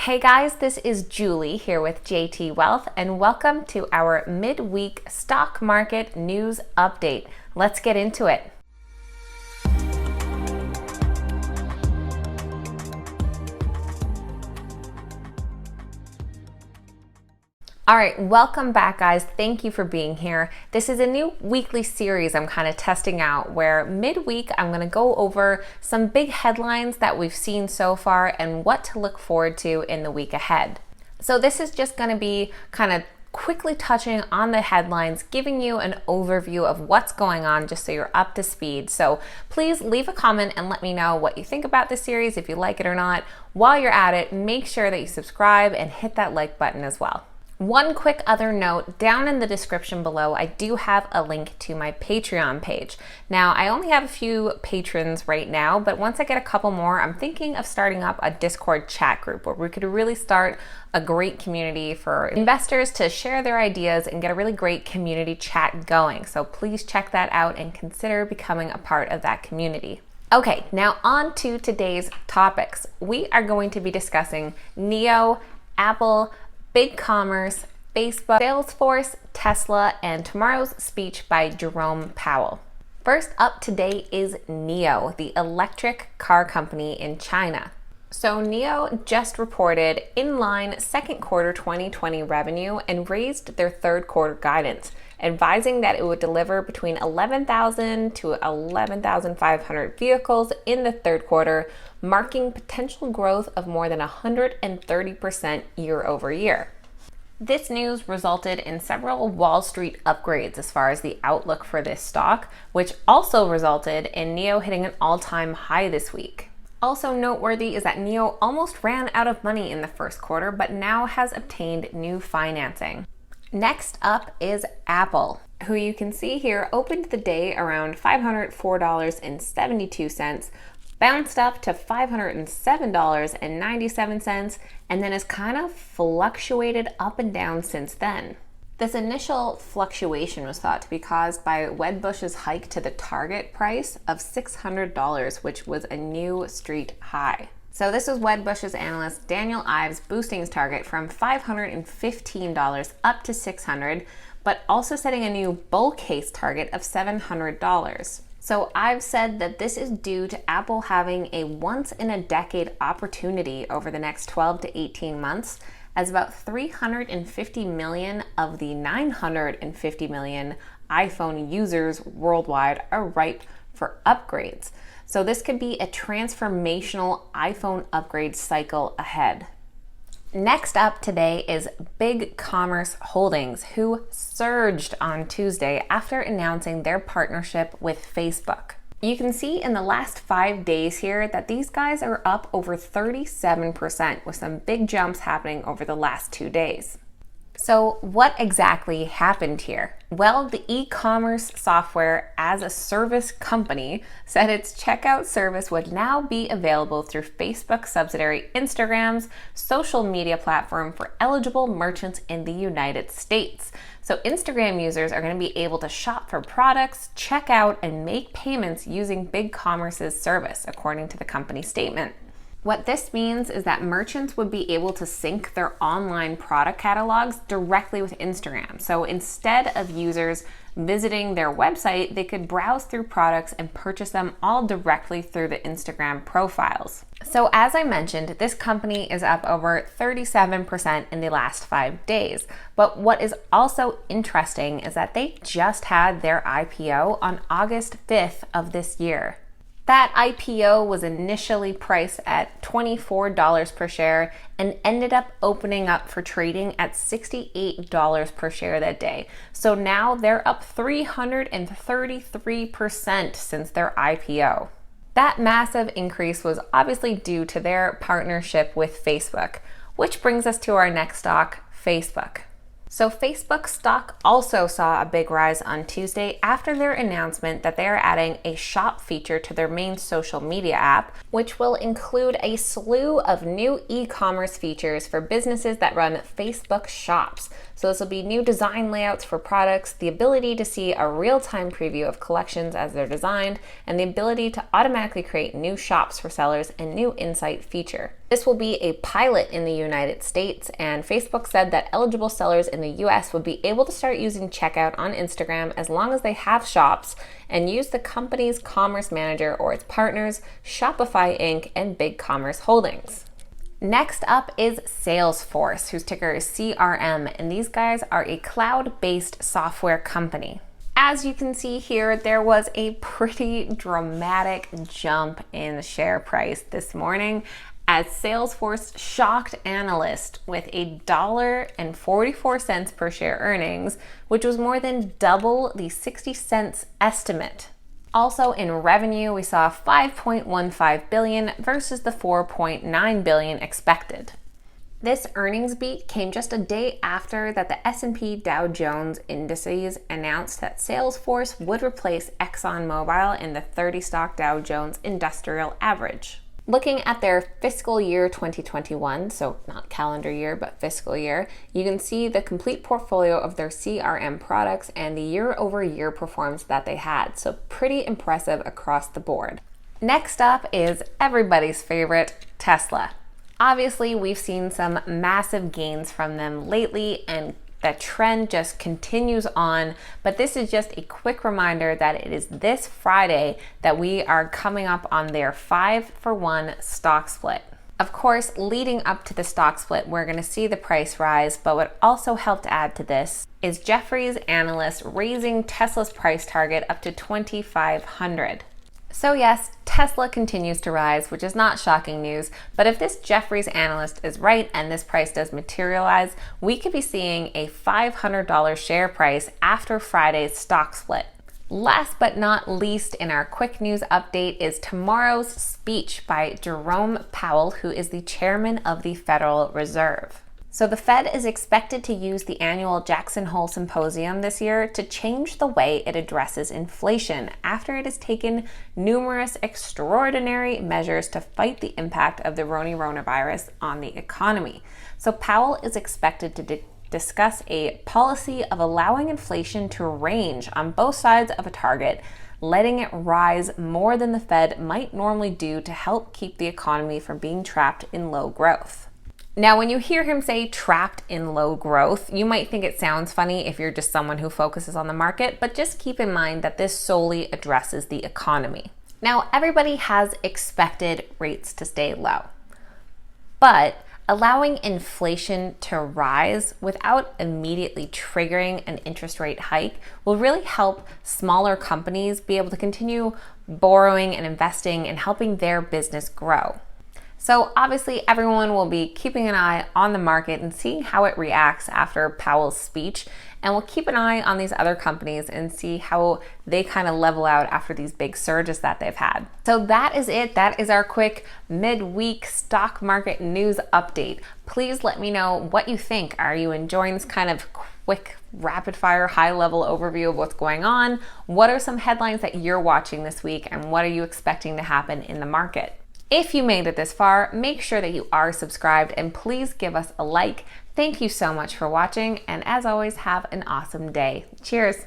Hey guys, this is Julie here with JT.Wealth and welcome to our midweek stock market news update. Let's get into it. All right, welcome back guys. Thank you for being here. This is a new weekly series I'm kind of testing out where midweek I'm going to go over some big headlines that we've seen so far and what to look forward to in the week ahead. So this is just going to be kind of quickly touching on the headlines, giving you an overview of what's going on just so you're up to speed. So please leave a comment and let me know what you think about this series, if you like it or not. While you're at it, make sure that you subscribe and hit that like button as well. One quick other note, down in the description below, I do have a link to my Patreon page. Now, I only have a few patrons right now, but once I get a couple more, I'm thinking of starting up a Discord chat group where we could really start a great community for investors to share their ideas and get a really great community chat going. So please check that out and consider becoming a part of that community. Okay, now on to today's topics. We are going to be discussing NIO, Apple, BigCommerce, Facebook, Salesforce, Tesla, and tomorrow's speech by Jerome Powell. First up today is NIO, the electric car company in China. So NIO just reported in-line second quarter 2020 revenue and raised their third quarter guidance, advising that it would deliver between 11,000 to 11,500 vehicles in the third quarter, marking potential growth of more than 130% year over year. This news resulted in several Wall Street upgrades as far as the outlook for this stock, which also resulted in NIO hitting an all-time high this week. Also noteworthy is that NIO almost ran out of money in the first quarter, but now has obtained new financing. Next up is Apple, who you can see here opened the day around $504.72, bounced up to $507.97, and then has kind of fluctuated up and down since then. This initial fluctuation was thought to be caused by Wedbush's hike to the target price of $600, which was a new street high. So this was Wedbush's analyst Daniel Ives boosting his target from $515 up to $600, but also setting a new bull case target of $700. So I've said that this is due to Apple having a once-in-a-decade opportunity over the next 12 to 18 months, as about 350 million of the 950 million iPhone users worldwide are ripe for upgrades. So this could be a transformational iPhone upgrade cycle ahead. Next up today is BigCommerce Holdings, who surged on Tuesday after announcing their partnership with Facebook. You can see in the last 5 days here that these guys are up over 37%, with some big jumps happening over the last 2 days. So what exactly happened here? Well, the e-commerce software as a service company said its checkout service would now be available through Facebook subsidiary Instagram's social media platform for eligible merchants in the United States. So Instagram users are going to be able to shop for products, check out, and make payments using BigCommerce's service, according to the company statement. What this means is that merchants would be able to sync their online product catalogs directly with Instagram. So instead of users visiting their website, they could browse through products and purchase them all directly through the Instagram profiles. So as I mentioned, this company is up over 37% in the last 5 days. But what is also interesting is that they just had their IPO on August 5th of this year. That IPO was initially priced at $24 per share and ended up opening up for trading at $68 per share that day. So now they're up 333% since their IPO. That massive increase was obviously due to their partnership with Facebook, which brings us to our next stock, Facebook. So Facebook stock also saw a big rise on Tuesday after their announcement that they are adding a shop feature to their main social media app, which will include a slew of new e-commerce features for businesses that run Facebook shops. So this will be new design layouts for products, the ability to see a real-time preview of collections as they're designed, and the ability to automatically create new shops for sellers and new insight feature. This will be a pilot in the United States, and Facebook said that eligible sellers in the US would be able to start using checkout on Instagram as long as they have shops and use the company's commerce manager or its partners, Shopify Inc. and BigCommerce Holdings. Next up is Salesforce, whose ticker is CRM, and these guys are a cloud-based software company. As you can see here, there was a pretty dramatic jump in the share price this morning as Salesforce shocked analysts with $1.44 per share earnings, which was more than double the 60 cents estimate. Also in revenue, we saw $5.15 billion versus the $4.9 billion expected. This earnings beat came just a day after that the S&P Dow Jones indices announced that Salesforce would replace ExxonMobil in the 30-stock Dow Jones Industrial Average. Looking at their fiscal year 2021, so not calendar year, but fiscal year, you can see the complete portfolio of their CRM products and the year-over-year performance that they had. So pretty impressive across the board. Next up is everybody's favorite, Tesla. Obviously, we've seen some massive gains from them lately, and the trend just continues on, but this is just a quick reminder that it is this Friday that we are coming up on their 5-for-1 stock split. Of course, leading up to the stock split, we're going to see the price rise, but what also helped add to this is Jefferies analysts raising Tesla's price target up to $2,500. So yes, Tesla continues to rise, which is not shocking news, but if this Jefferies analyst is right and this price does materialize, we could be seeing a $500 share price after Friday's stock split. Last but not least in our quick news update is tomorrow's speech by Jerome Powell, who is the chairman of the Federal Reserve. So the Fed is expected to use the annual Jackson Hole Symposium this year to change the way it addresses inflation after it has taken numerous extraordinary measures to fight the impact of the coronavirus on the economy. So Powell is expected to discuss a policy of allowing inflation to range on both sides of a target, letting it rise more than the Fed might normally do to help keep the economy from being trapped in low growth. Now, when you hear him say trapped in low growth, you might think it sounds funny if you're just someone who focuses on the market, but just keep in mind that this solely addresses the economy. Now, everybody has expected rates to stay low, but allowing inflation to rise without immediately triggering an interest rate hike will really help smaller companies be able to continue borrowing and investing and helping their business grow. So obviously everyone will be keeping an eye on the market and seeing how it reacts after Powell's speech. And we'll keep an eye on these other companies and see how they kind of level out after these big surges that they've had. So that is it. That is our quick midweek stock market news update. Please let me know what you think. Are you enjoying this kind of quick, rapid fire, high level overview of what's going on? What are some headlines that you're watching this week, and what are you expecting to happen in the market? If you made it this far, make sure that you are subscribed and please give us a like. Thank you so much for watching, and as always, have an awesome day. Cheers.